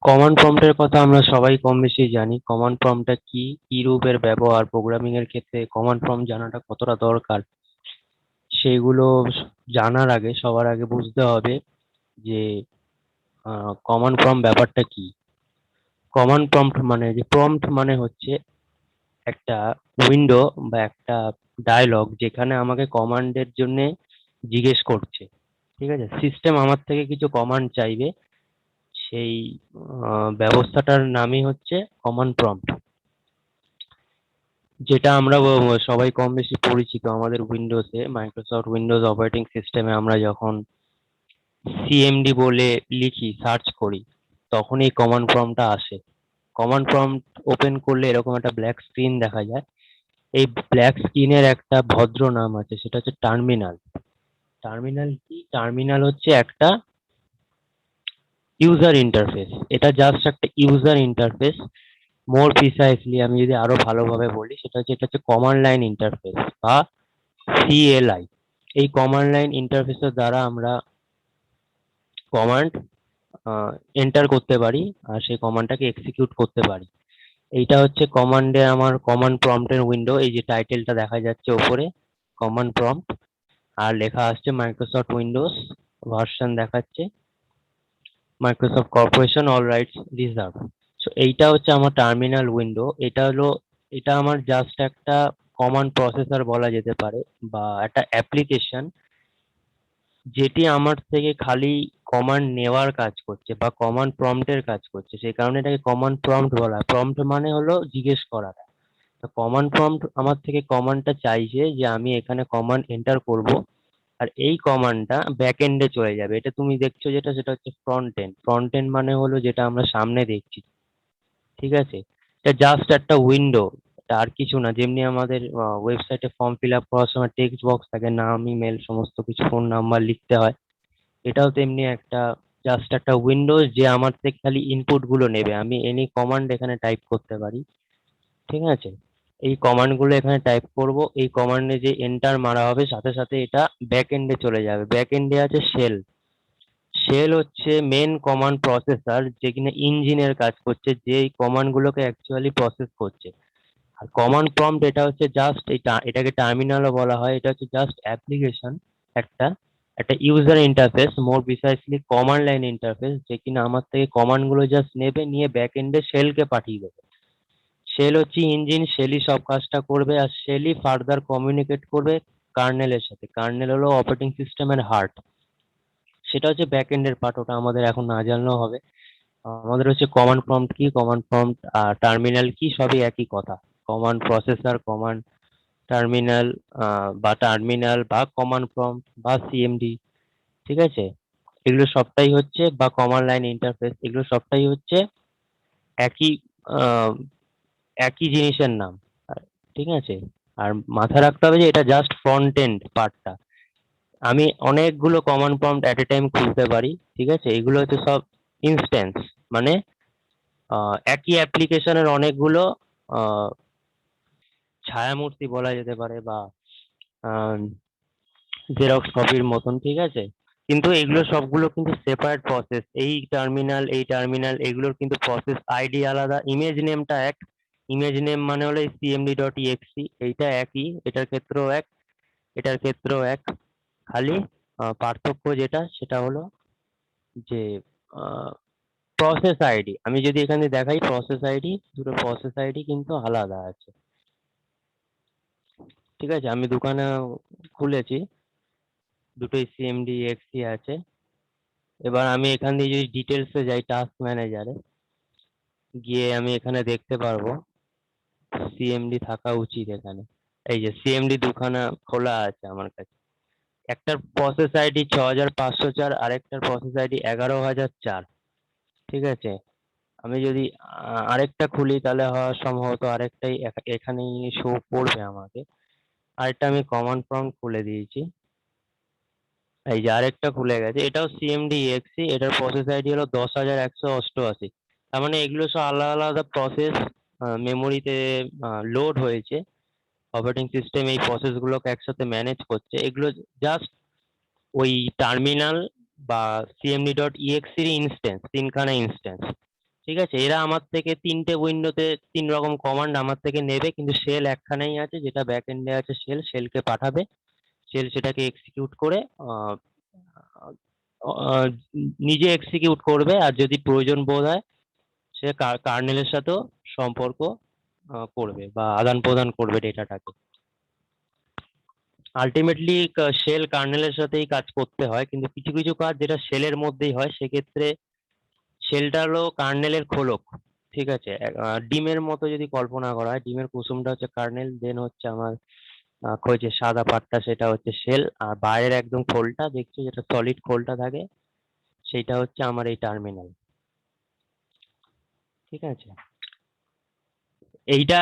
Command প্রম্পটের কথা আমরা সবাই কম বেশি জানি। কমান্ড প্রম্পটটা কি, কি রূপের ব্যবহার, প্রোগ্রামিং এর ক্ষেত্রে কমান্ড প্রম্পট জানাটা কতটা দরকার, সেগুলো জানার আগে সবার আগে বুঝতে হবে যে কমান্ড প্রম্পট ব্যাপারটা কি। কমান্ড প্রম্পট মানে প্রম্পট মানে হচ্ছে একটা উইন্ডো বা একটা ডায়লগ যেখানে আমাকে কমান্ডের জন্য জিজ্ঞেস করছে। ঠিক আছে, সিস্টেম আমার থেকে কিছু কমান্ড চাইবে, সেই ব্যবস্থাটার নামই হচ্ছে কমান্ড প্রম্পট। যেটা আমরা সবাই কম বেশি পরিচিত আমাদের উইন্ডোজে, মাইক্রোসফট উইন্ডোজ অপারেটিং সিস্টেমে আমরা যখন সিএমডি বলে লিখি, সার্চ করি, তখন এই কমান্ড প্রম্পটটা আসে। কমান্ড প্রম্পট ওপেন করলে এরকম একটা ব্ল্যাক স্ক্রিন দেখা যায়। এই ব্ল্যাক স্ক্রিনের একটা ভদ্র নাম আছে, সেটা হচ্ছে টার্মিনাল। টার্মিনাল কি? টার্মিনাল হচ্ছে একটা ইউজার ইন্টারফেস। এটা জাস্ট একটা ইউজার ইন্টারফেস। মোর প্রিসাইসলি আমি যদি আরো ভালোভাবে বলি, এটা হচ্ছে কমান্ড লাইন ইন্টারফেস বা সিএলআই। এই কমান্ড লাইন ইন্টারফেসের দ্বারা আমরা কমান্ড এন্টার করতে পারি আর সেই কমান্ডটাকে এক্সিকিউট করতে পারি। এইটা হচ্ছে কমান্ডে আমার কমান্ড প্রম্পটের উইন্ডো। এই যে টাইটেলটা দেখা যাচ্ছে ওপরে, কমান্ড প্রম্পট, আর লেখা আসছে মাইক্রোসফট উইন্ডোজ, ভার্সন দেখাচ্ছে Microsoft corporation, all rides reserve. So এইটা হচ্ছে আমার টার্মিনাল উইন্ডো। এটা আমার জাস্ট একটা কমান্ড প্রসেসর বলা যেতে পারে, বা একটা অ্যাপ্লিকেশন যেটি আমার থেকে খালি কমান্ড নেওয়ার কাজ করছে বা কমান্ড প্রম্পটের কাজ করছে। সেই কারণে এটাকে কমান্ড প্রম্পট বলা হয়। প্রম্পট মানে হলো জিজ্ঞেস করাটা। তো কমান্ড প্রম্পট আমার থেকে কমান্ডটা চাইছে যে আমি এখানে কমান্ড এন্টার করব, আর এই কমান্ডটা ব্যাক এন্ডে চলে যাবে। এটা তুমি দেখছো যেটা, সেটা হচ্ছে ফ্রন্ট এন্ড। ফ্রন্ট এন্ড মানে হলো যেটা আমরা সামনে দেখছি। ঠিক আছে, এটা জাস্ট একটা উইন্ডো, এটা আর কিছু না। যেমনি আমাদের ওয়েবসাইটে ফর্ম ফিল আপ করার সময় টেক্সট বক্স থাকে, নাম, ইমেল, সমস্ত কিছু, ফোন নাম্বার লিখতে হয়, এটাও তেমনি একটা জাস্ট একটা উইন্ডোজ যে আমার থেকে খালি ইনপুট গুলো নেবে। আমি এনি কমান্ড এখানে টাইপ করতে পারি। ঠিক আছে, এই কমান্ড গুলো এখানে টাইপ করব, এই কমান্ডে যে এন্টার মারা হবে সাথে সাথে এটা ব্যাক এন্ডে চলে যাবে। ব্যাক এন্ডে আছে শেল। শেল হচ্ছে মেন কমান্ড প্রসেসর, যে কিনা ইঞ্জিনের কাজ করছে, যে এই কমান্ড গুলোকে অ্যাকচুয়ালি প্রসেস করছে। আর কমান্ড প্রম্পট এটা হচ্ছে জাস্ট এটাকে টার্মিনালও বলা হয়। এটা হচ্ছে জাস্ট অ্যাপ্লিকেশন, একটা একটা ইউজার ইন্টারফেস, মোর প্রিসাইসলি কমান্ড লাইন ইন্টারফেস, যে কিনা আমার থেকে কমান্ড গুলো জাস্ট নেবে, নিয়ে ব্যাক এন্ডে শেলকে পাঠিয়ে দেবে। শেল হচ্ছে ইঞ্জিন, শেলই সব কাজটা করবে, আর শেলই ফার্দার কমিউনিকেট করবে কার্নেলের সাথে। কার্নেল হলো অপারেটিং সিস্টেমের হার্ট। সেটা হচ্ছে ব্যাক এন্ডের পার্ট, ওটা আমাদের এখন না জানলেও হবে। আমাদের হচ্ছে কমান্ড প্রম্পট কি, কমান্ড প্রম্পট আর টার্মিনাল কি, সবই একই কথা। কমান্ড প্রসেসর, কমান্ড টার্মিনাল, বা টার্মিনাল বা কমান্ড প্রম্পট বা সিএমডি। ঠিক আছে, এগুলো সবটাই হচ্ছে, বা কমান্ড লাইন ইন্টারফেস, এগুলো সবটাই হচ্ছে একই আহ, একই জিনিসের নাম। ঠিক আছে, আর মাথায় রাখতে হবে যে এটা জাস্ট ফ্রন্ট এন্ড পার্টটা। আমি অনেকগুলো কমান্ড প্রম্পট এট এ টাইম খুলতে পারি। ঠিক আছে, এগুলো হচ্ছে সব ইনস্ট্যান্স, মানে একই অ্যাপ্লিকেশনের অনেকগুলো আহ, ছায়ামূর্তি বলা যেতে পারে, বা জেরক্স কপির মতন। ঠিক আছে, কিন্তু এগুলো সবগুলো কিন্তু সেপারেট প্রসেস। এই টার্মিনাল এগুলোর কিন্তু প্রসেস আইডি আলাদা, ইমেজ নেমটা এক। ইমেজ নেম মানে হলো সিএমডি ডট ইএক্সি, এইটা একই, এটার ক্ষেত্রেও এক, এটার ক্ষেত্রেও এক। খালি পার্থক্য যেটা, সেটা হলো যে প্রসেস আইডি। আমি যদি এখানে দেখাই প্রসেস আইডি, দুটো প্রসেস আইডি কিন্তু আলাদা আছে। ঠিক আছে, আমি দোকানে খুলেছি, দুটোই সিএমডি এক্সি আছে। এবার আমি এখান দিয়ে যদি ডিটেলসে যাই, টাস্ক ম্যানেজারে গিয়ে আমি এখানে দেখতে পারবো সিএমডি থাকা উচিত এখানে। এই যে সিএমডি দুখানা খোলা আছে আমার কাছে। একটার প্রসেস আইডি 6504, আরেকটার প্রসেস আইডি 11004। ঠিক আছে, আমি যদি আরেকটা খুলি, তাহলে সম্ভবত আরেকটাই এখানেই শো করবে আমাকে। আরেকটা আমি কমান্ড প্রম্পট খুলে দিয়েছি, এই যে আরেকটা খুলে গেছে, এটাও সিএমডি এক্সি, এটার প্রসেস আইডি হলো 10188। তার মানে এগুলো সব আলাদা আলাদা প্রসেস মেমোরিতে লোড হয়েছে। অপারেটিং সিস্টেম এই প্রসেস গুলোকে একসাথে ম্যানেজ করছে। এগুলো জাস্ট ওই টার্মিনাল বা সিএমডি ডট ইএক্সির ইনস্ট্যান্স, তিনখানা ইনস্ট্যান্স। ঠিক আছে, এরা আমার থেকে 3টে উইন্ডোতে 3 রকম কমান্ড আমার থেকে নেবে, কিন্তু শেল একখানেই আছে, যেটা ব্যাক এন্ডে আছে শেলকে পাঠাবে, শেল সেটাকে এক্সিকিউট করে নিজে এক্সিকিউট করবে, আর যদি প্রয়োজন বোধ হয় সে কার্নেলের সাথেও সম্পর্ক করবে বা আদান প্রদান করবে ডেটাটাকে। আলটিমেটলি শেল কার্নেলের সাথেই কাজ করতে হয়, কিন্তু কিছু কিছু কাজ যেটা শেলের মধ্যেই হয় সেক্ষেত্রে শেলটা হলো কার্নেলের খোলক। ঠিক আছে, ডিমের মতো যদি কল্পনা করা হয়, ডিমের কুসুমটা হচ্ছে কার্নেল, দেন হচ্ছে আমার যে সাদা পাটটা সেটা হচ্ছে শেল, আর বাইরের একদম খোলটা দেখছি যেটা সলিড খোলটা থাকে সেইটা হচ্ছে আমার এই টার্মিনাল। ঠিক আছে, এইটা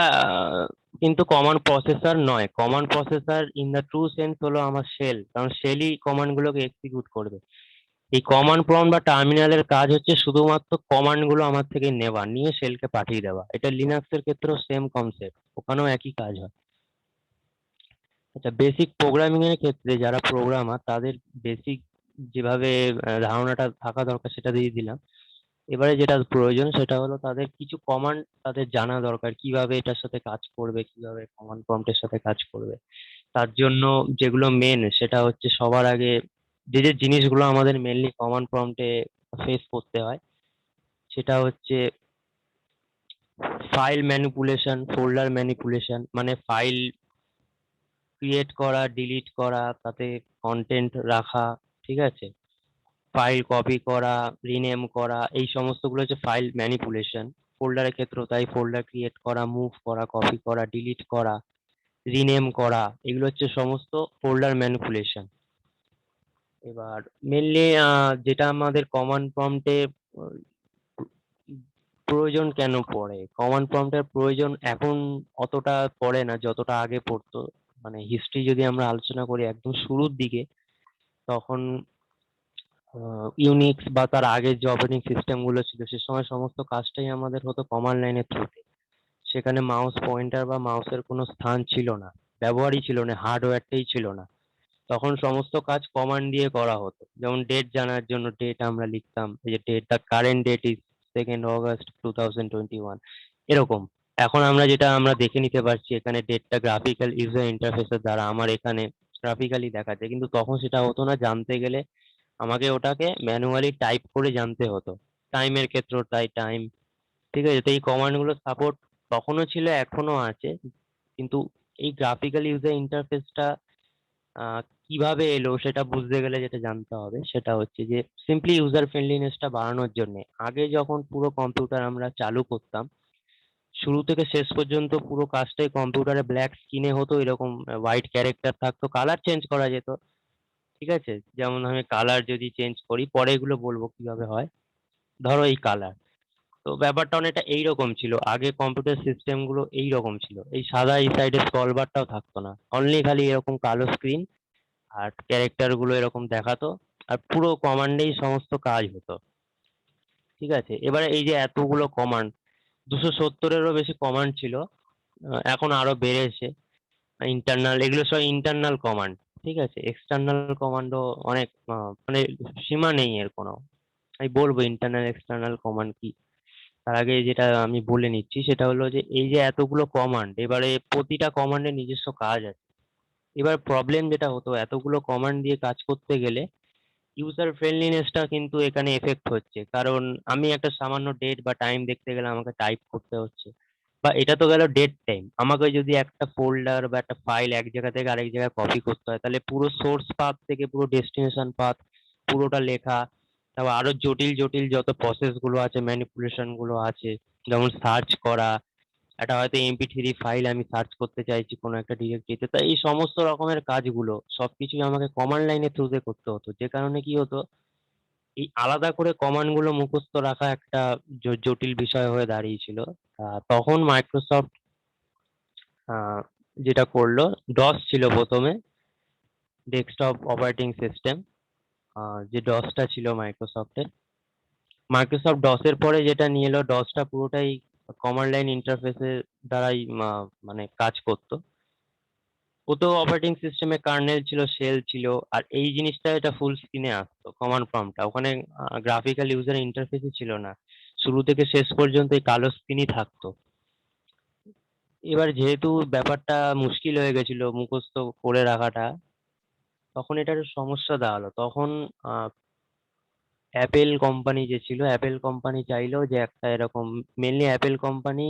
কিন্তু কমন প্রসেসর নয়। Common processor in the true sense হলো আমার শেল, কারণ শেলই কমান্ড গুলোকে এক্সিকিউট করবে। এই কমান্ড প্রম্পট বা টার্মিনালের কাজ হচ্ছে শুধুমাত্র কমান্ড গুলো আমার থেকে নেওয়া, নিয়ে শেলকে পাঠিয়ে দেওয়া। এটা লিনাক্সের ক্ষেত্রেও সেম কনসেপ্ট, ওখানেও একই কাজ হয়। আচ্ছা, বেসিক প্রোগ্রামিং এর ক্ষেত্রে যারা প্রোগ্রামার তাদের বেসিক যেভাবে ধারণাটা থাকা দরকার সেটা দিয়ে দিলাম। এবারে যেটা প্রয়োজন সেটা হলো তাদের কিছু কমান্ড তাদের জানা দরকার, কিভাবে এটার সাথে কাজ করবে, কিভাবে কমান্ড প্রম্পটের সাথে কাজ করবে। তার জন্য যেগুলো মেন সেটা হচ্ছে সবার আগে যে জিনিসগুলো আমাদের মেনলি কমান্ড প্রম্পটে ফেস করতে হয় সেটা হচ্ছে ফাইল ম্যানিপুলেশন, ফোল্ডার ম্যানিপুলেশন, মানে ফাইল ক্রিয়েট করা, ডিলিট করা, তাতে কন্টেন্ট রাখা। ঠিক আছে, ফাইল কপি করা, রিনেম করা, এই সমস্তগুলো হচ্ছে ফাইল ম্যানিপুলেশন। ফোল্ডারের ক্ষেত্রেও তাই, ফোল্ডার ক্রিয়েট করা, মুভ করা, কপি করা, ডিলিট করা, রিনেম করা, এগুলো হচ্ছে সমস্ত ফোল্ডার ম্যানিপুলেশন। এবার মেনলি যেটা আমাদের কমান্ড প্রম্পটে প্রয়োজন কেন পড়ে, কমান্ড প্রম্পটের প্রয়োজন এখন অতটা পড়ে না যতটা আগে পড়তো। মানে হিস্ট্রি যদি আমরা আলোচনা করি একদম শুরুর দিকে, তখন ইউনিক্স বা তার আগের যে অপারেটিং সিস্টেম গুলো ছিল সে সময় সমস্ত কাজটাই আমাদের হতো কমান্ড লাইনের থ্রুতে। সেখানে মাউস পয়েন্টার বা মাউসের কোনো স্থান ছিল না, ব্যবহারই ছিল না, হার্ডওয়্যারটাই ছিল না। তখন সমস্ত কাজ কমান্ড দিয়ে করা হতো। যেমন ডেট জানার জন্য ডেট আমরা লিখতাম, এই যে date, the current date is 2nd August 2021, এরকম। এখন আমরা যেটা আমরা দেখে নিতে পারছি এখানে ডেটটা গ্রাফিক্যাল ইউজার ইন্টারফেসের দ্বারা আমার এখানে গ্রাফিক্যালি দেখাচ্ছে, কিন্তু তখন সেটা হতো না। জানতে গেলে আমাকে ওটাকে ম্যানুয়ালি টাইপ করে জানতে হতো। টাইমের ক্ষেত্রেও তাই, টাইম। ঠিক আছে, তো এই কমান্ড গুলো সাপোর্ট তখনও ছিল, এখনো আছে, কিন্তু এই গ্রাফিক্যাল ইউজার ইন্টারফেসটা কিভাবে এলো সেটা বুঝতে গেলে যেটা জানতে হবে সেটা হচ্ছে যে সিম্পলি ইউজার ফ্রেন্ডলিনেসটা বাড়ানোর জন্য আগে যখন পুরো কম্পিউটার আমরা চালু করতাম, শুরু থেকে শেষ পর্যন্ত পুরো কাজটাই কম্পিউটারে ব্ল্যাক স্ক্রিনে হতো, এরকম হোয়াইট ক্যারেক্টার থাকতো, কালার চেঞ্জ করা যেত। ঠিক আছে, যেমন আমি কালার যদি চেঞ্জ করি, পরে এগুলো বলবো কিভাবে হয়। ধরো এই কালার, তো ব্যাপারটা অনেকটা এইরকম ছিল আগে, কম্পিউটার সিস্টেম গুলো এইরকম ছিল, এই সাদা এই সাইডে স্ক্রল বারটাও থাকতো না, অনলি খালি এরকম কালো স্ক্রিন আর ক্যারেক্টার গুলো এরকম দেখাতো, আর পুরো কমান্ডেই সমস্ত কাজ হতো। ঠিক আছে, এবারে এই যে এতগুলো কমান্ড, 270-এরও বেশি কমান্ড ছিল, এখন আরো বেড়েছে। ইন্টারনাল, এগুলো সব ইন্টারনাল কমান্ড। ঠিক আছে, এক্সটার্নাল কমান্ডও অনেক, মানে সীমা নেই এর কোনো। আমি বলবো ইন্টারনাল এক্সটার্নাল কমান্ড কি। তার আগে যেটা আমি বলে নিচ্ছি সেটা হলো যে এই যে এতগুলো কমান্ড, এবারে প্রতিটা কমান্ডের নিজস্ব কাজ আছে। এবার প্রবলেম যেটা হতো, এতগুলো কমান্ড দিয়ে কাজ করতে গেলে ইউজার ফ্রেন্ডলিনেসটা কিন্তু এখানে এফেক্ট হচ্ছে, কারণ আমি একটা সামান্য ডেট বা টাইম দেখতে গেলে আমাকে টাইপ করতে হচ্ছে। বা এটা তো গেল ডেট টাইম, আমাকে যদি একটা ফোল্ডার বা একটা ফাইল এক জায়গা থেকে আরেক জায়গায় কপি করতে হয়, তাহলে পুরো সোর্স পাথ থেকে পুরো ডেস্টিনেশন পাথ পুরোটা লেখা। তারপর আরো জটিল জটিল যত প্রসেস গুলো আছে, ম্যানিপুলেশন গুলো আছে, যেমন সার্চ করা, একটা হয়তো MP3 ফাইল আমি সার্চ করতে চাইছি কোনো একটা ডিরেক্টরিতে, তো এই সমস্ত রকমের কাজগুলো সবকিছুই আমাকে কমান্ড লাইনের থ্রুতে করতে হতো, যে কারণে কি হতো, এই আলাদা করে কমান্ড গুলো মুখস্থ রাখা একটা জটিল বিষয় হয়ে দাঁড়িয়েছিল। তখন মাইক্রোসফট যেটা করলো, ডস ছিল প্রথমে, ডেস্কটপ অপারেটিং সিস্টেম, যে ডসটা ছিল মাইক্রোসফটের, মাইক্রোসফট ডসের পরে যেটা নিয়ে এলো, ডসটা পুরোটাই কমান্ড লাইন ইন্টারফেসের দ্বারাই মানে কাজ করতো। ও তো অপারেটিং সিস্টেমে কার্নেল ছিল, শেল ছিল, আর এই জিনিসটা এটা ফুল স্ক্রিনে আসতো কমান্ড প্রম্পটটা, ওখানে গ্রাফিক্যাল ইউজার ইন্টারফেসই ছিল না, শুরু থেকে শেষ পর্যন্ত এই কালো স্ক্রিনই থাকতো। এবার যেহেতু ব্যাপারটা মুশকিল হয়ে গেছিল মুখস্থ করে রাখাটা, তখন এটার সমস্যা দাঁড়ালো। তখন অ্যাপেল কোম্পানি যে ছিল, অ্যাপেল কোম্পানি চাইলো যে একটা এরকম, মেনলি অ্যাপেল কোম্পানি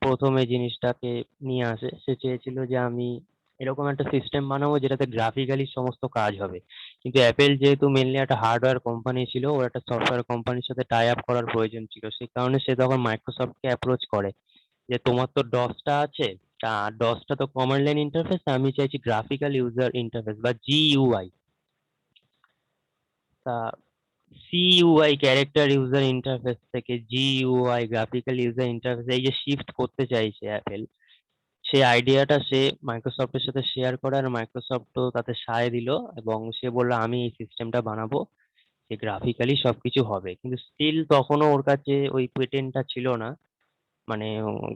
প্রথমে জিনিসটাকে নিয়ে আসে। সে চেয়েছিল যে আমি এরকম একটা সিস্টেম বানাবো যেটাতে গ্রাফিক্যালি সমস্ত কাজ হবে। কিন্তু অ্যাপেল যেহেতু মেনলি একটা হার্ডওয়্যার কোম্পানি ছিল, ওর একটা সফটওয়্যার কোম্পানির সাথে টাই আপ করার প্রয়োজন ছিল। সেই কারণে সে তখন মাইক্রোসফটকে অ্যাপ্রোচ করে যে তোমার তো ডসটা আছে, তা ডসটা তো কমান্ড লাইন ইন্টারফেস, আমি চাইছি গ্রাফিক্যাল ইউজার ইন্টারফেস বা জিইউআই। তা সিইউআই ক্যারেক্টার ইউজার ইন্টারফেস থেকে জিইউআই গ্রাফিক্যাল ইউজার ইন্টারফেস, এই যে শিফট করতে চাইছে অ্যাপেল, সেই আইডিয়াটা সে মাইক্রোসফটের সাথে শেয়ার করে, আর মাইক্রোসফটও তাতে সায় দিল এবং সে বলল আমি এই সিস্টেমটা বানাবো যে গ্রাফিক্যালি সবকিছু হবে। কিন্তু স্টিল তখনও ওর কাছে ওই পেটেন্টটা ছিল না, মানে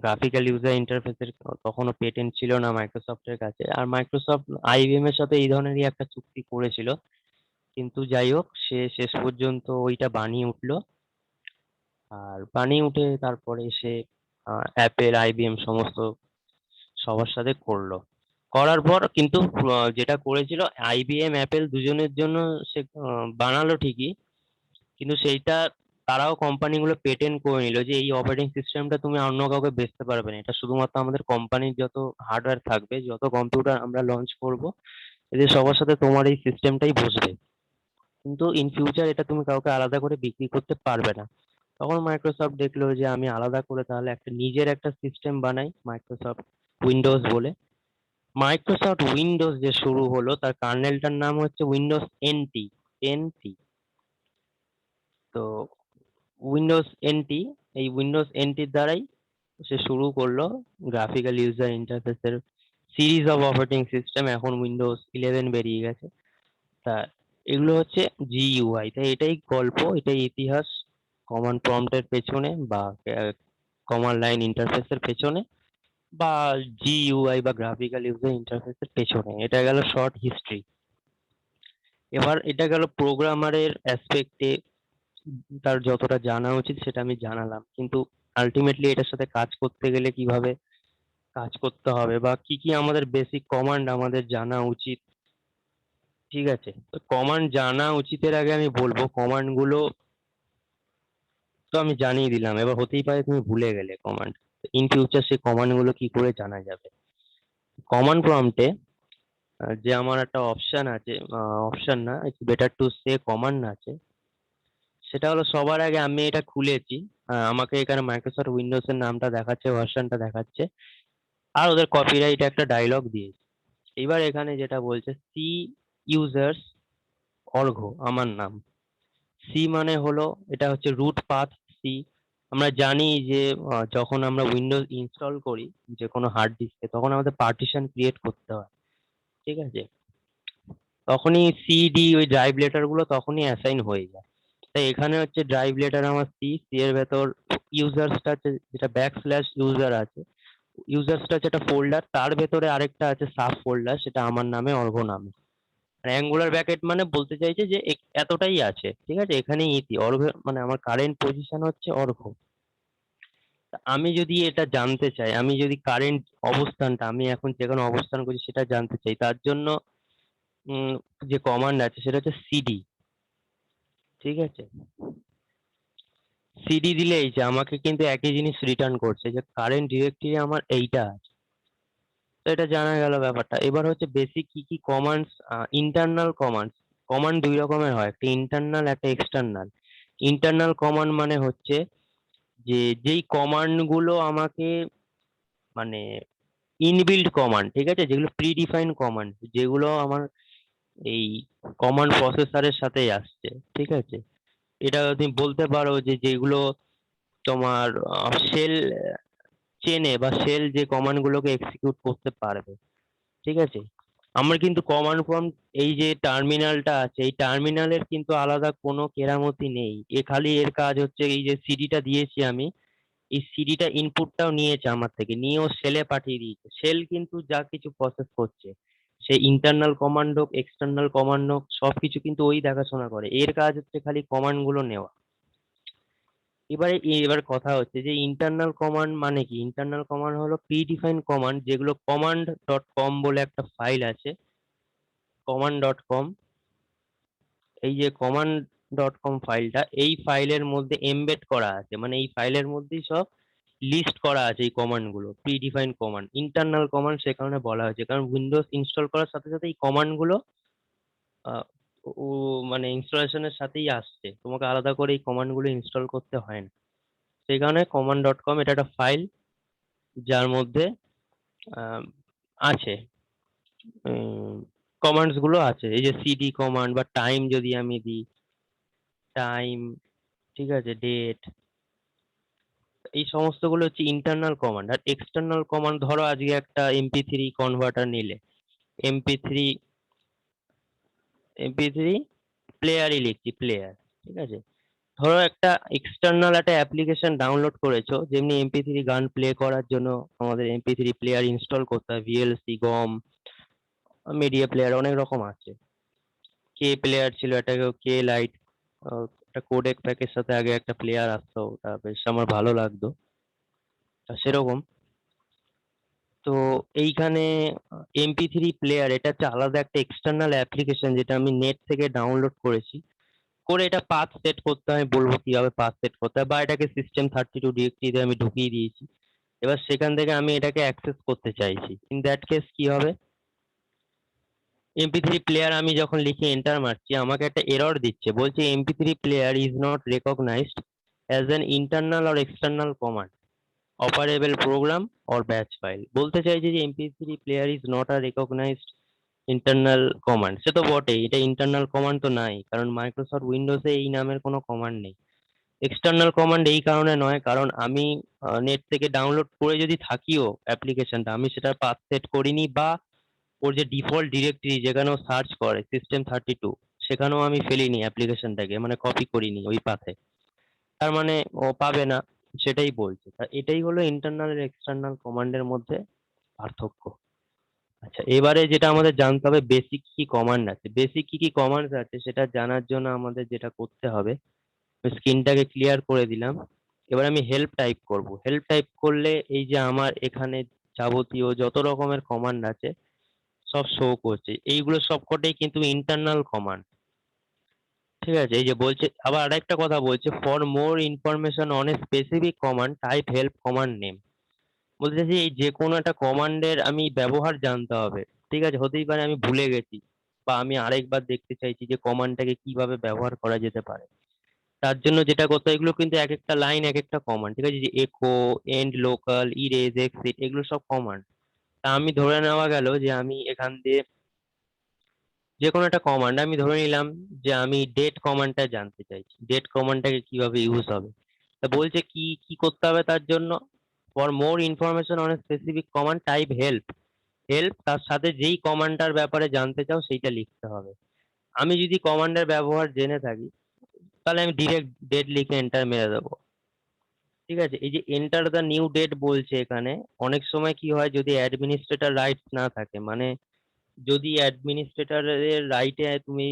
গ্রাফিক্যাল ইউজার ইন্টারফেসের তখনও পেটেন্ট ছিল না মাইক্রোসফটের কাছে। আর মাইক্রোসফট আইবিএম এর সাথে এই ধরনেরই একটা চুক্তি করেছিল। কিন্তু যাই হোক, সে শেষ পর্যন্ত ওইটা বানিয়ে উঠলো। আর বানিয়ে উঠে তারপরে সে অ্যাপেল আইবিএম সমস্ত সবার সাথে করলো। করার পর কিন্তু যেটা করেছিল আইবিএম অ্যাপেল দুজনের জন্য, সে বানালো ঠিকই, কিন্তু সেইটা তারাও কোম্পানিগুলো পেটেন্ট করে নিল যে এই অপারেটিং সিস্টেমটা তুমি অন্য কাউকে বেচতে পারবে না, এটা শুধুমাত্র আমাদের কোম্পানির যত হার্ডওয়্যার থাকবে, যত কম্পিউটার আমরা লঞ্চ করব, এদের সবার সাথে তোমার এই সিস্টেমটাই বসবে। কিন্তু ইন ফিউচার এটা তুমি কাউকে আলাদা করে বিক্রি করতে পারবে না। তখন মাইক্রোসফট দেখলো যে আমি আলাদা করে তাহলে একটা নিজের একটা সিস্টেম বানাই, মাইক্রোসফট উইন্ডোজ বলে। মাইক্রোসফট উইন্ডোজ যে শুরু হলো, তার কার্নেলটার নাম হচ্ছে উইন্ডোজ এনটি। এনটি। তো উইন্ডোজ এনটি, এই উইন্ডোজ এনটির দ্বারাই সে শুরু করলো গ্রাফিক্যাল ইউজার ইন্টারফেসের সিরিজ অফ অপারেটিং সিস্টেম। এখন উইন্ডোজ 11 বেরিয়ে গেছে। তা এগুলো হচ্ছে জিইউআই। তাই এটাই গল্প, এটাই ইতিহাস কমান্ড প্রম্পটের পেছনে বা কমান্ড লাইন ইন্টারফেসের পেছনে বা জিইউআই বা গ্রাফিক্যাল ইউজার ইন্টারফেসের পেছনে। এটা গেল শর্ট হিস্ট্রি। এবার এটা গেল প্রোগ্রামারের অ্যাসপেক্টে তার যতটা জানা উচিত সেটা আমি জানালাম। কিন্তু আলটিমেটলি এটার সাথে কাজ করতে গেলে কিভাবে কাজ করতে হবে বা কি কি আমাদের বেসিক কমান্ড আমাদের জানা উচিত, ঠিক আছে? তো কমান্ড জানা উচিতের আগে আমি বলবো কমান্ড গুলো তো আমি জানিয়ে দিলাম, এবার হতেই পারে তুমি ভুলে গেলে কমান্ড। ইন ফিউচার সেই কমান্ড গুলো কি করে জানা যাবে? কমান্ড প্রম্পটে যে আমার একটা অপশন আছে, অপশন না, it's better to say command আছে। সেটা হলো সবার আগে আমি এটা খুলেছি, আমাকে এখানে মাইক্রোসফট উইন্ডোজ এর নামটা দেখাচ্ছে, ভার্সনটা দেখাচ্ছে, আর ওদের কপিরাইট একটা ডায়লগ দিয়েছে। এবার এখানে যেটা বলছে সি ইউজার্স অর্ঘ আমার নাম। সি মানে হলো এটা হচ্ছে রুট পাথ সি। আমরা জানি যে যখন আমরা উইন্ডোজ ইনস্টল করি যে কোনো হার্ড ডিস্কে, তখন আমাদের পার্টিশন ক্রিয়েট করতে হয়, ঠিক আছে? তখনই সিডি ওই ড্রাইভ লেটার গুলো তখনই অ্যাসাইন হয়ে যায়। তাই এখানে হচ্ছে ড্রাইভ লেটার আমার সি, সি এর ভেতর ইউজার্সটা আছে, যেটা ব্যাক স্ল্যাশ ইউজার আছে, ইউজার্সটা হচ্ছে একটা ফোল্ডার, তার ভেতরে আরেকটা আছে সাব ফোল্ডার, সেটা আমার নামে অর্ঘ নামে। আর অ্যাঙ্গুলার ব্র্যাকেট মানে বলতে চাইছে যে এতটাই আছে, ঠিক আছে? এখানেই ইতি অর্ঘ, মানে আমার কারেন্ট পজিশন হচ্ছে অর্ঘ। তা আমি যদি এটা জানতে চাই, আমি যদি কারেন্ট অবস্থানটা, আমি এখন যেখানে অবস্থান করছি সেটা জানতে চাই, তার জন্য উম, যে কমান্ড আছে সেটা হচ্ছে সিডি, ঠিক আছে? সিডি দিলে এই যে আমাকে কিন্তু একই জিনিস রিটার্ন করছে যে কারেন্ট ডিরেক্টরি আমার এইটা আছে। তো এটা জানা গেল ব্যাপারটা। এবার হচ্ছে বেসিক কি কি কমান্ডস, ইন্টারনাল কমান্ডস। কমান্ড দুই রকমের হয়, একটা ইন্টারনাল একটা এক্সটার্নাল। ইন্টারনাল কমান্ড মানে হচ্ছে যে যেই কমান্ড গুলো আমাকে, মানে ইনবিল্ড কমান্ড, ঠিক আছে, যেগুলো প্রি ডিফাইন কমান্ড, যেগুলো আমার এই কমান্ড প্রসেসরের সাথেই আসছে, ঠিক আছে? এটা তুমি বলতে পারো যে যেগুলো তোমার শেল চেনে বা শেল যে কমান্ড গুলোকে এক্সিকিউট করতে পারবে, ঠিক আছে? আমার কিন্তু কমান্ড প্রম্পট, এই যে টার্মিনালটা আছে, এই টার্মিনালের কিন্তু আলাদা কোনো কেরামতি নেই। খালি এর কাজ হচ্ছে এই যে সিডিটা দিয়েছি আমি, এই সিডিটা ইনপুটটাও নিয়েছে আমার থেকে, নিয়েও সেলে পাঠিয়ে দিয়েছে। সেল কিন্তু যা কিছু প্রসেস করছে, সে ইন্টারনাল কমান্ড হোক এক্সটার্নাল কমান্ড হোক, সবকিছু কিন্তু ওই দেখাশোনা করে। এর কাজ হচ্ছে খালি কমান্ড গুলো নেওয়া। এবার কথা হচ্ছে যে ইন্টারনাল কমান্ড মানে কি। ইন্টারনাল কমান্ড হলো প্রি ডিফাইন কমান্ড, যেগুলো কমান্ড ডট কম বলে একটা ফাইল আছে, কমান্ড ডট কম। এই যে কমান্ড ডট কম ফাইলটা, এই ফাইলের মধ্যে এমবেড করা আছে, মানে এই ফাইলের মধ্যেই সব লিস্ট করা আছে এই কমান্ড গুলো, predefine command. Internal command সে কারণে বলা হয়েছে কারণ উইন্ডোজ ইনস্টল করার সাথে সাথে এই কমান্ড গুলো আহ, মানে ইনস্টলেশনের সাথেই আসছে, তোমাকে আলাদা করে এই কমান্ড গুলো ইনস্টল করতে হয় না। সেই কারণে কমান্ড ডট কম এটা একটা ফাইল যার মধ্যে আহ, আছে কমান্ডস গুলো আছে। এই যে সিডি কমান্ড বা টাইম যদি আমি দিই, টাইম, ঠিক আছে, ডেট, এই সমস্ত গুলো হচ্ছে ইন্টারনাল কমান্ড। আর এক্সটার্নাল কমান্ড, ধরো আজকে একটা MP3 কনভার্টার নিলে, এমপি থ্রি MP3 প্লেয়ারই লিখছি, প্লেয়ার, ঠিক আছে। ধরো একটা এক্সটার্নাল একটা অ্যাপ্লিকেশন ডাউনলোড করেছো, যেমনি MP3 গান প্লে করার জন্য আমাদের MP3 প্লেয়ার ইনস্টল করতে হয়, VLC, গম, মিডিয়া প্লেয়ার অনেক রকম আছে। কে প্লেয়ার ছিল, এটাকেও কে লাইট, একটা কোডেক প্যাকের সাথে আগে একটা প্লেয়ার আসতো, ওটা বেশ আমার ভালো লাগতো। তা সেরকম, তো এইখানে MP3 প্লেয়ার এটা হচ্ছে আলাদা একটা এক্সটার্নাল অ্যাপ্লিকেশন, যেটা আমি নেট থেকে ডাউনলোড করেছি। করে এটা পাথ সেট করতে হয়, বলবো কিভাবে পাথ সেট করতে হয়, বা এটাকে System32 ডিরেক্টরিতে আমি ঢুকিয়ে দিয়েছি। এবার সেখান থেকে আমি এটাকে অ্যাক্সেস করতে চাইছি, ইন দ্যাট কেস কি হবে, MP3 প্লেয়ার আমি যখন লিখে এন্টার মারছি, আমাকে একটা এরর দিচ্ছে, বলছে MP3 player is not recognised as an internal or external command, operable program or batch file. বলতে চাইছে যে MP3 player is not a recognised internal command. সে তো বটেই, এটা ইন্টারনাল কমান্ড তো নাই, কারণ মাইক্রোসফট উইন্ডোজে এই নামের কোনো কমান্ড নেই। এক্সটার্নাল কমান্ড এই কারণে নয়, কারণ আমি নেট থেকে ডাউনলোড করে যদি থাকিও অ্যাপ্লিকেশনটা, আমি সেটার পাথ সেট করিনি, বা ওর যে ডিফল্ট ডিরেক্টরি যেখানেও সার্চ করে System32, সেখানেও আমি ফেলিনি অ্যাপ্লিকেশনটাকে, মানে কপি করিনি ওই পাথে। তার মানে ও পাবে না, সেটাই বলছে। তা এটাই হলো ইন্টারনাল আর এক্সটার্নাল কমান্ডের মধ্যে পার্থক্য। আচ্ছা, এবারে যেটা আমাদের জানতে হবে, বেসিক কি কমান্ড আছে। বেসিক কি কি কমান্ড আছে সেটা জানার জন্য আমাদের যেটা করতে হবে, স্ক্রিনটাকে ক্লিয়ার করে দিলাম। এবার আমি হেল্প টাইপ করব। হেল্প টাইপ করলে এই যে আমার এখানে যাবতীয় যত রকমের কমান্ড আছে সব শো করছে। এইগুলো সবকটাই কিন্তু ইন্টারনাল কমান্ড, ঠিক আছে। এই যে বলছে, আবার আরেকটা কথা বলছে, for more information on a specific command type help command name. বলতে চাইছি এই যে কোনো একটা কমান্ডের আমি ব্যবহার জানতে হবে, ঠিক আছে। হতেই পারে আমি ভুলে গেছি, বা আমি আরেকবার দেখতে চাইছি যে কমান্ডটাকে কিভাবে ব্যবহার করা যেতে পারে। তার জন্য যেটা করতে হয়, এগুলো কিন্তু এক একটা লাইন এক একটা কমান্ড, ঠিক আছে। যে একো, এন্ড লোকাল, ইরেজ, এক্সিট, এগুলো সব কমান্ড। তা আমি ধরে নেওয়া গেল যে আমি এখান দিয়ে যে কোনো একটা কমান্ড আমি ধরে নিলাম যে আমি ডেট কমান্ডটা জানতে চাইছি, ডেট কমান্ডটাকে কিভাবে ইউজ হবে। তা বলছে কি কি করতে হবে তার জন্য, for more information on specific command type help. Help তার সাথে যেই কমান্ডটার ব্যাপারে জানতে চাও সেইটা লিখতে হবে। আমি যদি কমান্ডের ব্যবহার জেনে থাকি, তাহলে আমি ডিরেক্ট ডেট লিখে এন্টার মেরে দেবো, ঠিক আছে। এই যে এন্টার দ্য নিউ ডেট বলছে এখানে, অনেক সময় কি হয় যদি অ্যাডমিনিস্ট্রেটর রাইটস না থাকে, মানে যদি অ্যাডমিনিস্ট্রেটরের রাইটে তুমি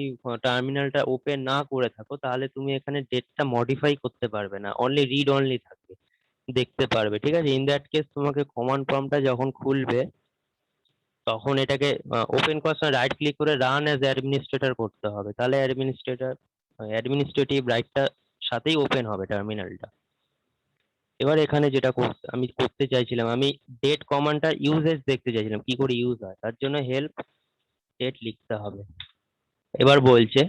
টার্মিনালটা ওপেন না করে থাকো, তাহলে তুমি এখানে ডেটটা মডিফাই করতে পারবে না, অনলি রিড অনলি থাকবে, দেখতে পারবে, ঠিক আছে। ইন দ্যাট কেস তোমাকে কমান্ড প্রম্পটটা যখন খুলবে, তখন এটাকে ওপেন করার সময় রাইট ক্লিক করে রান অ্যাজ অ্যাডমিনিস্ট্রেটর করতে হবে, তাহলে অ্যাডমিনিস্ট্রেটিভ রাইটটা সাথেই ওপেন হবে টার্মিনালটা। এবার এখানে যেটা আমি করতে চাইছিলাম, আমি ডেট কমান্ডটার ইউজেস দেখতে চাইছিলাম, কি করে ইউজ হয়, তার জন্য হেল্প ডেট লিখতে হবে। এবার বলছে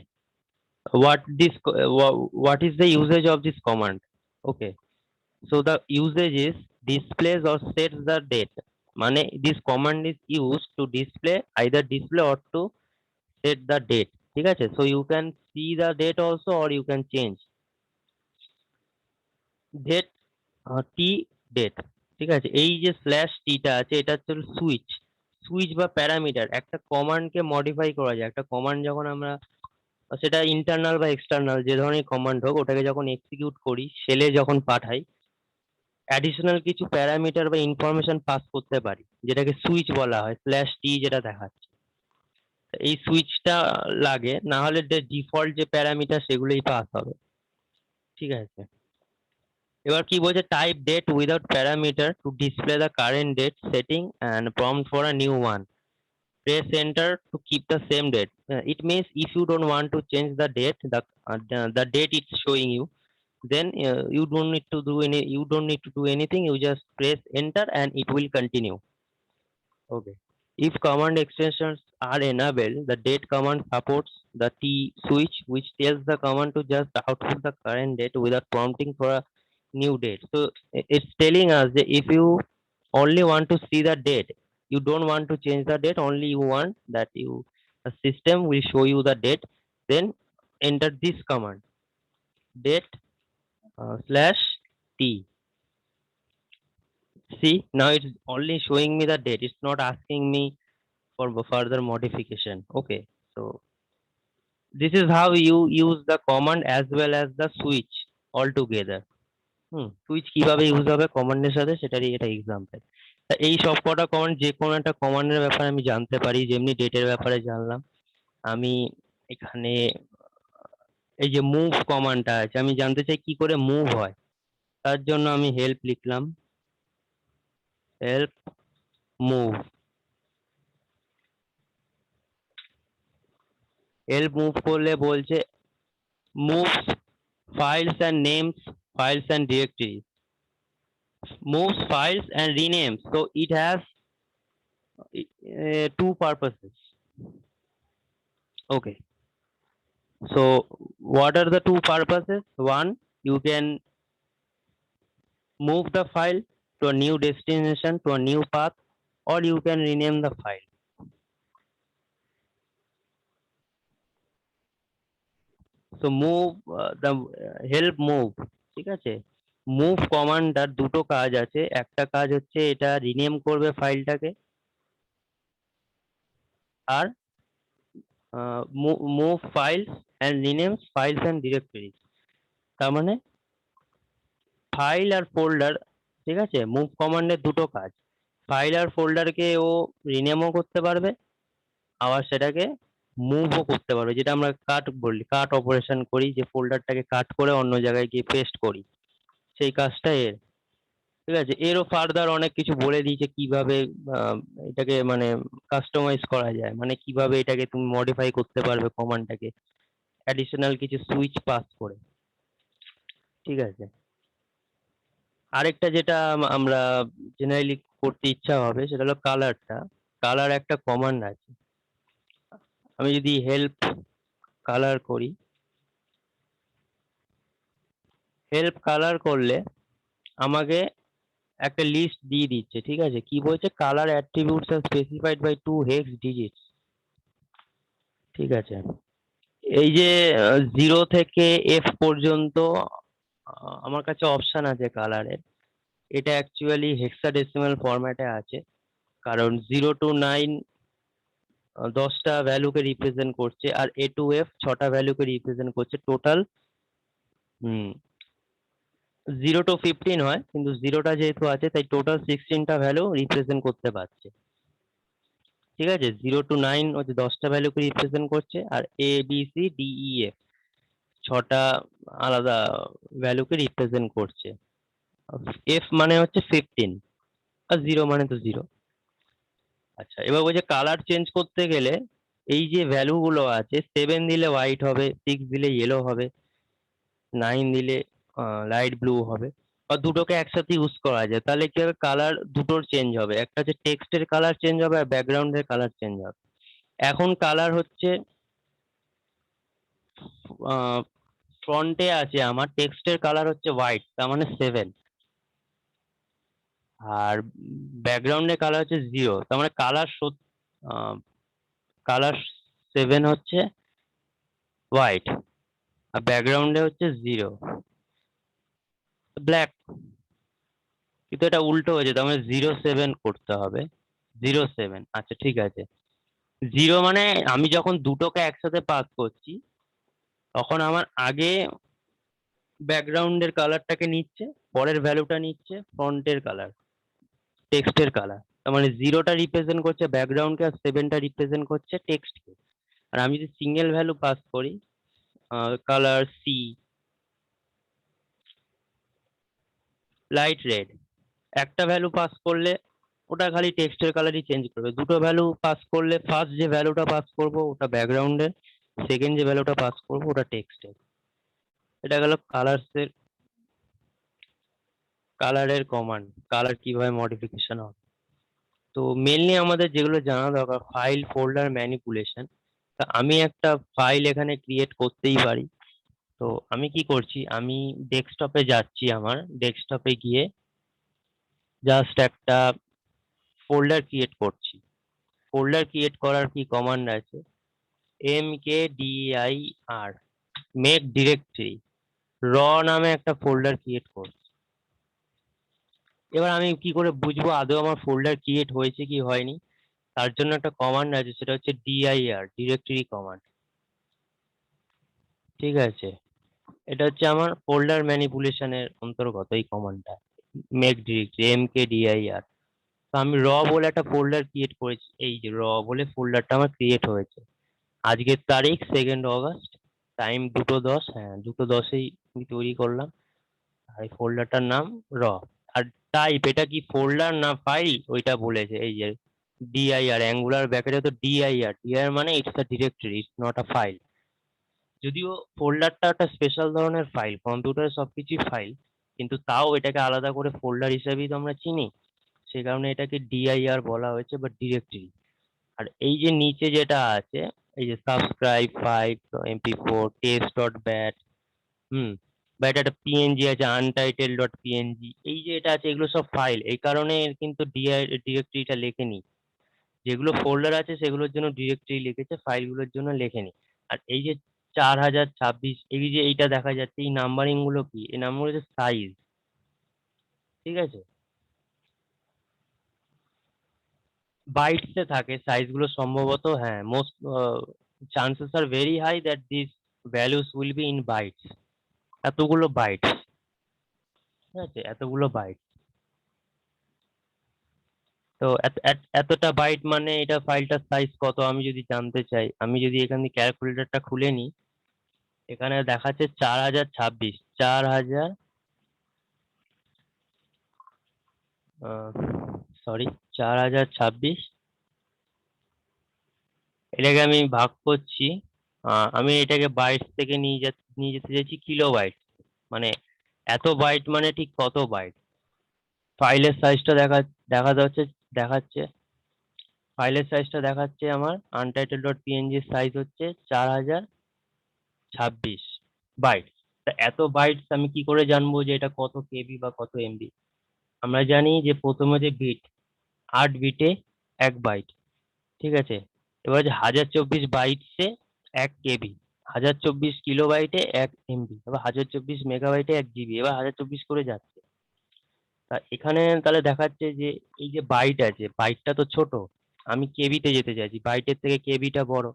what is the usage of this command, okay, so the usage is displays or sets the date, মানে this command is used to display, either display or to set the date, ঠিক আছে। so you can see the date also or you can change date, টি, date, ঠিক আছে। এই যে slash টিটা আছে, এটা হচ্ছে সুইচ, সুইচ বা প্যারামিটার। একটা কমান্ডকে মডিফাই করা যায়, একটা কমান্ড যখন আমরা, সেটা ইন্টারনাল বা এক্সটার্নাল যে ধরনের কমান্ড হোক, ওটাকে যখন এক্সিকিউট করি, শেলে যখন পাঠাই, অ্যাডিশনাল কিছু প্যারামিটার বা ইনফরমেশন পাস করতে পারি, যেটাকে সুইচ বলা হয়, স্ল্যাশ টি যেটা দেখাচ্ছে। এই সুইচটা লাগে, না হলে ডিফল্ট যে প্যারামিটার সেগুলোই পাস হবে, ঠিক আছে। এবার কি বলছে, type date without parameter to display the current date setting and prompt for a new one, press enter to keep the same date. It means if you don't want to change the date, the date it's showing you, then you don't need to do anything. You just press enter and it will continue. Okay. If command extensions are enabled, the date command supports the T switch, which tells the command to just output the current date without prompting for a new date. So it's telling us that if you only want to see the date, you don't want to change the date, only you want that the system will show you the date, then enter this command, date slash T. See, now it's only showing me the date. It's not asking me for further modification. Okay, so this is how you use the command as well as the switch all together. Switch কিভাবে use হবে কমান্ডের সাথে সেটারই এটা example. এই সব কটা command যে কোনো একটা কমান্ডের ব্যাপারে আমি জানতে পারি, যেমনি ডেটের ব্যাপারে জানলাম। আমি এখানে এই যে মুভ কমান্ডটা আছে, আমি জানতে চাই কি করে মুভ হয়, তার জন্য আমি হেল্প লিখলাম, হেল্প মুভ। হেল্প মুভ করলে বলছে moves files and names, files and directories, moves files and renames. So it has two purposes. Okay, so what are the two purposes? One, you can move the file to a new destination, to a new path, or you can rename the file. So move the help move, ঠিক আছে? Move কমান্ডটার দুটো কাজ আছে, একটা কাজ হচ্ছে এটা rename করবে ফাইলটাকে, আর move files and renames files and directories. তার মানে ফাইল আর ফোল্ডার, ঠিক আছে, মুভ কমান্ডের দুটো কাজ। ফাইল আর ফোল্ডারকে ও রিনেমও করতে পারবে, আবার সেটাকে মুভও করতে পারবে, যেটা আমরা কাট বলি, কাট অপারেশন করি, যে ফোল্ডারটাকে কাট করে অন্য জায়গায় গিয়ে পেস্ট করি, সেই কাজটা এর। ঠিক আছে, এরও ফার্দার অনেক কিছু বলে দিয়েছে কিভাবে আহ, এটাকে মানে কাস্টমাইজ করা যায়, মানে কিভাবে এটাকে তুমি মডিফাই করতে পারবে কমান্ডটাকে অ্যাডিশনাল কিছু সুইচ পাস করে। ঠিক আছে, আরেকটা যেটা আমরা জেনারেলি করতে ইচ্ছা হবে সেটা হলো কালারটা। কালার একটা কমান্ড আছে, আমি যদি হেল্প কালার করি, হেল্প কালার করলে আমাকে একটা লিস্ট দিয়ে দিচ্ছে। ঠিক আছে, কি বলছে, colour attributes are specified by 2 hex digits. ঠিক আছে, এই যে 0 থেকে F পর্যন্ত আমার কাছে অপশন আছে কালারের, এটা অ্যাকচুয়ালি হেক্সাডেসিমাল ফরম্যাটে আছে, কারণ 0 to 9 10টা ভ্যালুকে রিপ্রেজেন্ট করছে, আর A to F 6টা ভ্যালুকে রিপ্রেজেন্ট করছে। টোটাল 0 to 15 হয়, কিন্তু 0টা যেহেতু আছে তাই টোটাল 16টা ভ্যালু রিপ্রেজেন্ট করতে পারছে। ঠিক আছে, 0 to 9 হচ্ছে 10টা ভ্যালুকে রিপ্রেজেন্ট করছে, আর A B C D E F 6টা আলাদা ভ্যালুকে রিপ্রেজেন্ট করছে। F মানে হচ্ছে 15, আর 0 মানে তো 0। আচ্ছা, এবার বলছে কালার চেঞ্জ করতে গেলে এই যে ভ্যালু গুলো আছে, 7 দিলে হোয়াইট হবে, 6 দিলে ইয়েলো হবে, 9 দিলে লাইট ব্লু হবে, বা দুটোকে একসাথে ইউজ করা যায়। তাহলে কি হবে, কালার দুটোর চেঞ্জ হবে, একটা হচ্ছে টেক্সটের কালার চেঞ্জ হবে আর ব্যাকগ্রাউন্ডের কালার চেঞ্জ হবে। এখন কালার হচ্ছে ফ্রন্টে আছে আমার, টেক্সটের কালার হচ্ছে হোয়াইট, তার মানে 7, আর ব্যাকগ্রাউন্ডের কালার হচ্ছে 0, তার মানে কালার 7 হচ্ছে হোয়াইট, আর ব্যাকগ্রাউন্ডে হচ্ছে 0 ব্ল্যাক। কিন্তু এটা উল্টো হয়েছে, তার মানে 0 7 করতে হবে, 0 7। আচ্ছা ঠিক আছে, 0 মানে আমি যখন দুটোকে একসাথে পাস করছি তখন আমার আগে ব্যাকগ্রাউন্ডের কালারটাকে নিচ্ছে, পরের ভ্যালুটা নিচ্ছে ফ্রন্টের কালার, টেক্সটের কালার। তার মানে 0টা রিপ্রেজেন্ট করছে ব্যাকগ্রাউন্ডকে, আর 7টা রিপ্রেজেন্ট করছে টেক্সটকে। আর আমি যদি সিঙ্গেল ভ্যালু পাস করি, কালার সি, লাইট রেড। একটা ভ্যালু পাস করলে ওটা খালি টেক্সটের কালারই চেঞ্জ করবে। দুটো ভ্যালু পাস করলে ফার্স্ট যে ভ্যালুটা পাস করবো ওটা ব্যাকগ্রাউন্ডের, সেকেন্ড যে ভ্যালুটা পাস করবো ওটা টেক্সটের। এটা গেল কালারের কমান্ড, কালার কিভাবে মডিফিকেশন হবে। তো মেনলি আমাদের যেগুলো জানা দরকার, ফাইল ফোল্ডার ম্যানিপুলেশন। তা আমি একটা ফাইল এখানে ক্রিয়েট করতেই পারি। তো আমি কি করছি, আমি ডেস্কটপে যাচ্ছি, আমার ডেস্কটপে গিয়ে জাস্ট একটা ফোল্ডার ক্রিয়েট করছি। ফোল্ডার ক্রিয়েট করার কি কমান্ড আছে, mkdir মেক ডিরেক্টরি র নামে একটা ফোল্ডার ক্রিয়েট করছি। এবার আমি কি করে বুঝবো আদৌ আমার ফোল্ডার ক্রিয়েট হয়েছে কি হয়নি, তার জন্য একটা কমান্ড আছে, সেটা হচ্ছে dir ডিরেক্টরি কমান্ড। ঠিক আছে, এটা হচ্ছে আমার ফোল্ডার ম্যানিপুলেশনের অন্তর্গত এই কমান্ডটা, মেক ডিরেক্টরি mkdir। তো আমি র বলে একটা ফোল্ডার ক্রিয়েট করেছি, এই যে র বলে ফোল্ডারটা আমার ক্রিয়েট হয়েছে। আজকের তারিখ 2 অগস্ট, টাইম 2:10, হ্যাঁ 2:10-এই আমি তৈরি করলাম। আর এই ফোল্ডারটার নাম র। আর টাইপ এটা কি ফোল্ডার না ফাইল ওইটা বলেছে, এই যে dir অ্যাঙ্গুলার ব্র্যাকেটে তো dir মানে it's a directory, it's not a file. যদিও ফোল্ডারটা একটা স্পেশাল ধরনের ফাইল, কম্পিউটারে সবকিছুই ফাইল, কিন্তু তাও এটাকে আলাদা করে ফোল্ডার হিসেবেই তো আমরা চিনি, সেই কারণে এটাকে dir বলা হয়েছে বা ডিরেক্টরি। আর এই যে নিচে যেটা আছে, এই যে সাবস্ক্রাইব 5 MP4 test.bat, হুম, বা এটা একটা পিএনজি আছে untitled.png, এই যে এটা আছে এগুলো সব ফাইল, এই কারণে এর কিন্তু ডিরেক্টরিটা লেখেনি। যেগুলো ফোল্ডার আছে সেগুলোর জন্য ডিরেক্টরি লিখেছে, ফাইলগুলোর জন্য লেখেনি। আর এই যে 4026, এই যে এইটা দেখা যাচ্ছে, এই নাম্বারিং গুলো কি, এই নাম্বার হচ্ছে সাইজ। ঠিক আছে, বাইটসে থাকে সাইজ গুলো সম্ভবত, হ্যাঁ most chances are very high that this values will be in bytes. এতগুলো বাইটস, ঠিক আছে, এতগুলো বাইট। তো এতটা বাইট মানে এটা ফাইলটার সাইজ কত আমি যদি জানতে চাই, আমি যদি এখান থেকে ক্যালকুলেটরটা খুলে নিই, এখানে দেখাচ্ছে 4026, 4000, সরি, 4026। এটাকে আমি ভাগ করছি, আমি এটাকে বাইটস থেকে নিয়ে যেতে চাইছি কিলো বাইট, মানে এত বাইট মানে ঠিক কত বাইট। ফাইলের সাইজটা দেখাতে হচ্ছে, দেখাচ্ছে ফাইলের সাইজটা দেখাচ্ছে আমার untitled.png এর সাইজ হচ্ছে 4026 বাইট। তা এত বাইটস আমি কি করে জানবো যে এটা কত কেবি বা কত এমবি। আমরা জানি যে প্রথমে যে বিট, 8 বিটে 1 বাইট। ঠিক আছে, এবার যে 1024 বাইটসে 1 কেবি, 1024 কিলোবাইটে 1 এমবি, এবার 1024 মেগাবাইটে 1 জিবি, এবার 1024 করে যাচ্ছে। তা এখানে তাহলে দেখাচ্ছে যে এই যে বাইট আছে, বাইটটা তো ছোট, আমি কেবিতে যেতে চাইছি, বাইটের থেকে কেবিটা বড়।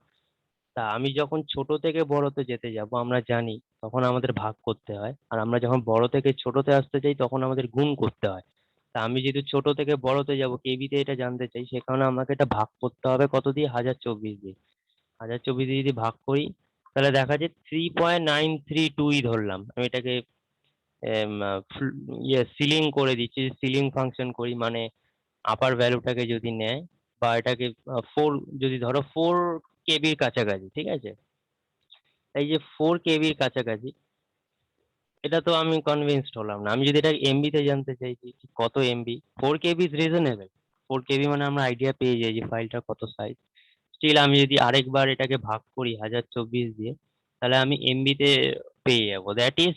তা আমি যখন ছোট থেকে বড়তে যেতে যাব আমরা জানি তখন আমাদের ভাগ করতে হয়, আর আমরা যখন বড় থেকে ছোটতে আসতে চাই তখন আমাদের গুণ করতে হয়। তা আমি যেহেতু ছোট থেকে বড়তে যাব, কেবিতে এটা জানতে চাই, সে কারণে আমাকে এটা ভাগ করতে হবে কত দিয়ে, 1024 দিয়ে। 1024 দিয়ে যদি ভাগ করি তাহলে দেখা যায় 3.932ই ধরলাম আমি এটাকে। সিলিং করে দিচ্ছি, সিলিং ফাংশন করি, মানে আপার ভ্যালুটাকে যদি নেয় বা এটাকে 4 যদি ধরো 4 কেবির কাছাকাছি, ঠিক আছে, এই যে 4 কেবির কাছাকাছি, এটা তো আমি কনভিন্সড হলাম না। আমি যদি এটা এমবিতে জানতে চাইছি ঠিক কত এমবি, 4 কেবি ইজ রিজনেবল। 4 কেবি মানে আমরা আইডিয়া পেয়ে যাই যে ফাইলটার কত সাইজ। স্টিল আমি যদি আরেকবার এটাকে ভাগ করি 1024 দিয়ে, তাহলে আমি এমবিতে পেয়ে যাবো, দ্যাট ইজ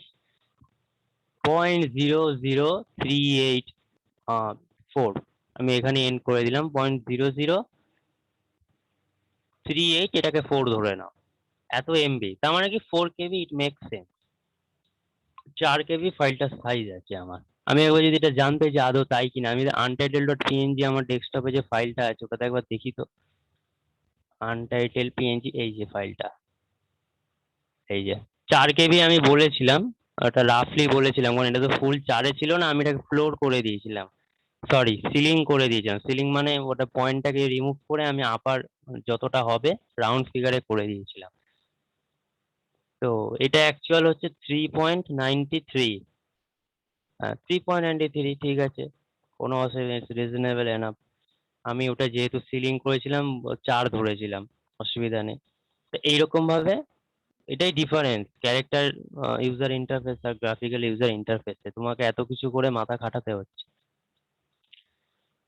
0.00384। আমি এখানে এন্ড করে দিলাম, 0.00384, এটাকে 4 ধরে নাও। এত এমবি তার মানে কি 4 KB, it make sense. 4 KB ফাইলটার সাইজ আছে আমার। আমি একবার যদি এটা জানতে যে আদৌ তাই কিনা, আমি untitled.png আমার ডেস্কটপে যে ফাইলটা আছে ওটাতে একবার দেখি তো। untitled.png, এই যে ফাইলটা, এই যে 4 কেবি আমি বলেছিলাম, ওটা রাফলি বলেছিলাম কারণ এটা তো ফুল 4-এ ছিল না, আমি এটাকে ফ্লোর করে দিয়েছিলাম, সরি সিলিং করে দিয়েছিলাম। সিলিং মানে ওটা পয়েন্টটাকে রিমুভ করে আমি আপার যতটা হবে রাউন্ড ফিগারে করে দিয়েছিলাম। তো এটা অ্যাকচুয়াল হচ্ছে 3.93। হ্যাঁ, 3.93 ঠিক আছে, কোনো অসুবিধা নেই, রিজনেবল এনাফ। আমি ওটা যেহেতু সিলিং করেছিলাম 4 ধরেছিলাম, অসুবিধা নেই। তো এইরকম ভাবে এটাই ডিফারেন্স ক্যারেক্টার ইউজার ইন্টারফেস আর গ্রাফিক্যাল ইউজার ইন্টারফেসে, তোমাকে এত কিছু করে মাথা খাটাতে হচ্ছে।